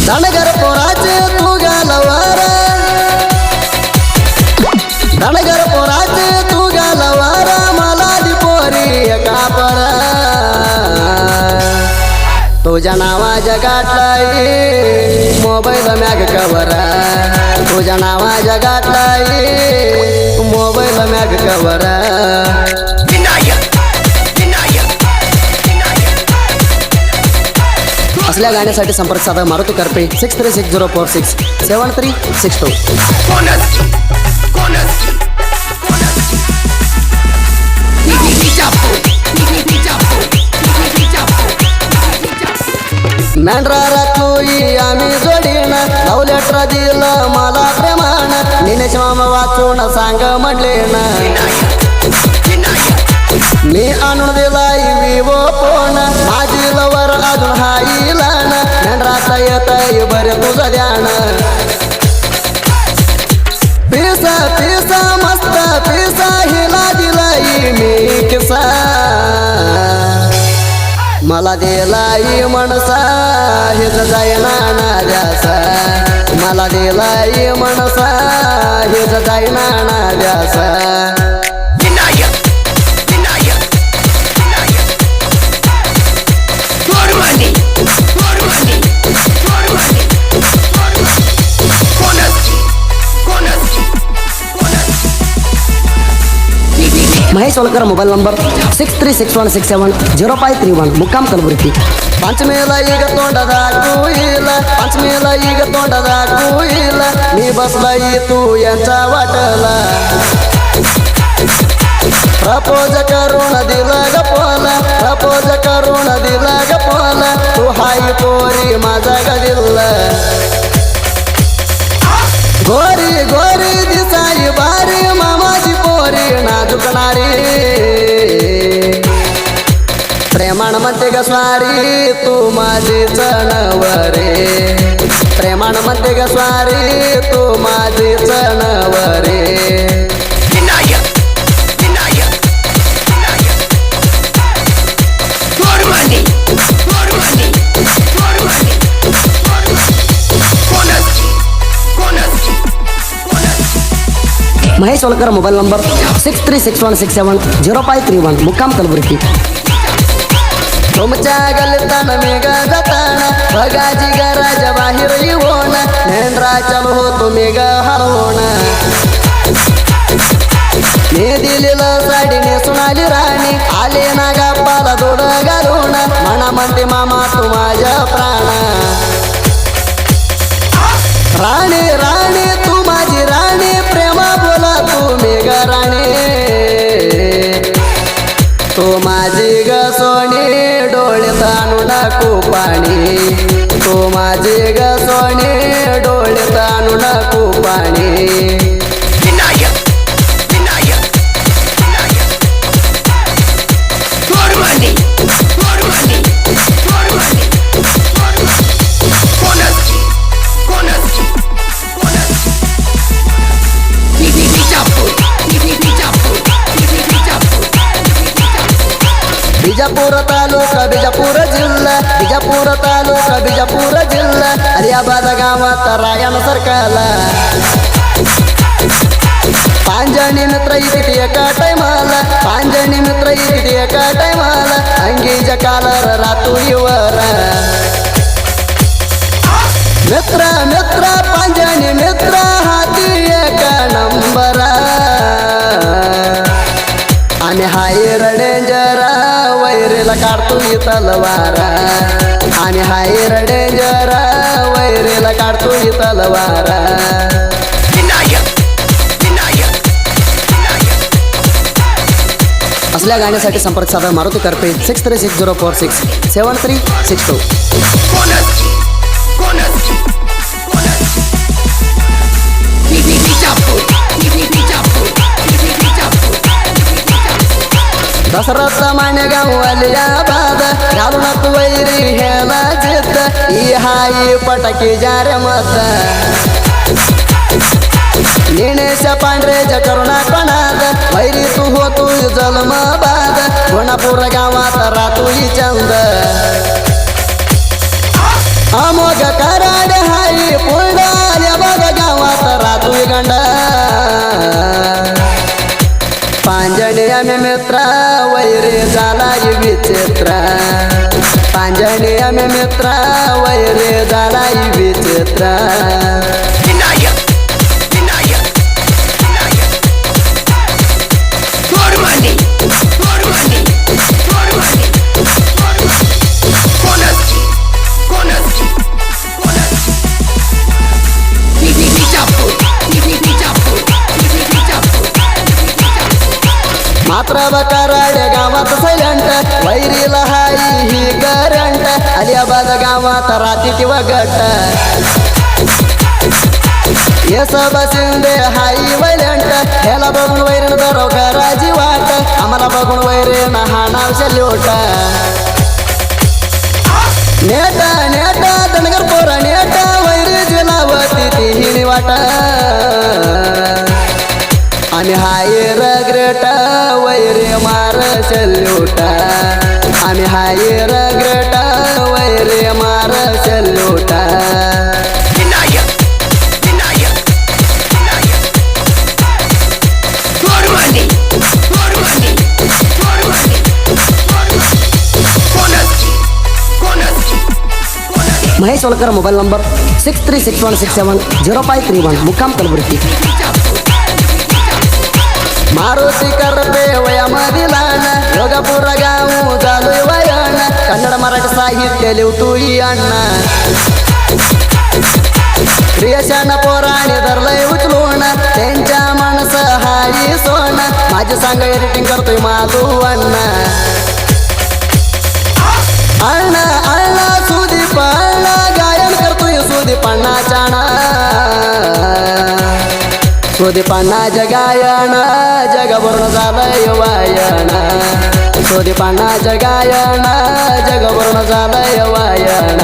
धनगर पोराचे तू गालवार धनगर पोराचे तू गालवार मला दी पोरी कापड तुझ्या नावाच्या गाठलाई मोबाईल मॅग कवर तुझ्या नावाच्या गाठलाई मोबाईल मॅग कवर असल्या गाण्यासाठी संपर्क साधा मारुती करपे 6360467362 मेंढरा राखोई आम्ही जोडीन लावलेट्रा दिलं मला प्रेमान निनेश मामा वाचून सांग म्हटले ना मी आणून दिलाई विवो फोन माझी लवर अजून हाईला ना मेंढराचा येतय बरे तुझं ध्यान पिसा पिसा मस्त पिसा हिला दिलाई मी किसा मला दिलाई मनसा हेच जायना ना द्यासा मला दिलाई मनसा हेच जायना ना द्यासा महेश वलकर मोबाईल नंबर 6361670531 मुक्काम कलबुर्गी पंचमेला ಈಗ तोंडदाकुईल पंचमेला ಈಗ तोंडदाकुईल मी बसलाई तू यांचा वाटला प्रपोज करून दिला गपोला प्रपोज करून दिला गपोला तू हाय पोरी माझा गदिल्ला गोरी गोरी दिसाई बारी मामाची पोरी नाजुकणारी प्रेमाण म्हणते ग स्वारी तू माझी चणवरे प्रेमाण म्हणते ग स्वारी तू माझी चणवरे महेश वलकर मोबाईल नंबर 6361670531 मुक्काम कलबुर्गी तुमच्या गलतान मेघ जाताना बघाजी घराच्या बाहेर येऊन मेंढराच्या हो तुम्ही ग हलवून मी दिलेलं साडी नेसून आली राणी आले ना गप्पाला जोड घालून म्हणा म्हणते मामा तू माझ्या प्राण राणी राणी तू माझी राणी प्रेमा बोला तू मेघ राणी तू माझी ग सोनी डोळ्यात आणू नको पाणी तू माझी ग सोनी डोळ्यात आणू नको पाणी बिजापूर तालुका बिजापूर जिल्हा बिजापूर तालुका बिजापूर जिल्हा अलियाबाद गावात रायण सरकारला पांजणी मित्र इथे एका टायमाला पांजणी मित्र इथे एका टायमाला अंगीच्या कालर रातुरीवर मित्र मित्र पांजणी मित्र हाती एका नंबर आणि हायर डेंजर वैरेला काढतोय तलवार आणि हायर डेंजर वैरेला काढतोय तलवार असल्या गाण्यासाठी संपर्क साधा मारुती करपे 6360467362 दसरथ माने गावल्या बाद घालून तू वैरी हेला जित ही हाई पटकी जार मत निणेशा पांढरेच्या करुणा कोणाद वैरी तू हो तू जन्म बाद कोणापूर गावात रातुई चंद अमोघ कराड वैरी पूर्ण आल्या बघ गावात रातू गंडा पांजण्या में मित्रा वैरे झाला विचित्र पांजण्या में मित्रा वैरे झाला विचित्र मात्र बकाराड्या गावात सैलंट वैरीला हाई ही करंट अलियाबाद गावात राती किंवा गट हे सब शिंदे हाई वैलंट ह्याला बघून वैरण दरो कराजी वाट आम्हाला बघून वैरण हा नाव लोट नेटा नेटा दणगर पोरा नेटा वैरी जिलावती ती हिणी वाट आणि हाय रग्रेट वैरे मार सल्यूट आणि हाय रग्रेट वैरे मार सल्यूट महेश वलकर मोबाईल नंबर 6361670531 मुक्काम कलबुर्गी मारुती करपे वयामध्ये लहान योगापूर गाव झालो वयन कन्नड मराठी साहित्य लिवतू अण्णा क्रियशन पोराने धरलंय उचलून त्यांच्या माणस हाई सोन माझे सांग एडिटिंग करतोय माधू अण्णा अण्णा अण्णा सुदीप अण्णा गायन करतोय सुदीपांना चाणा सुदीपांना जगायन जगभरून झालंय वायन सुदीपांना जगायन जगभरून झालंय वायन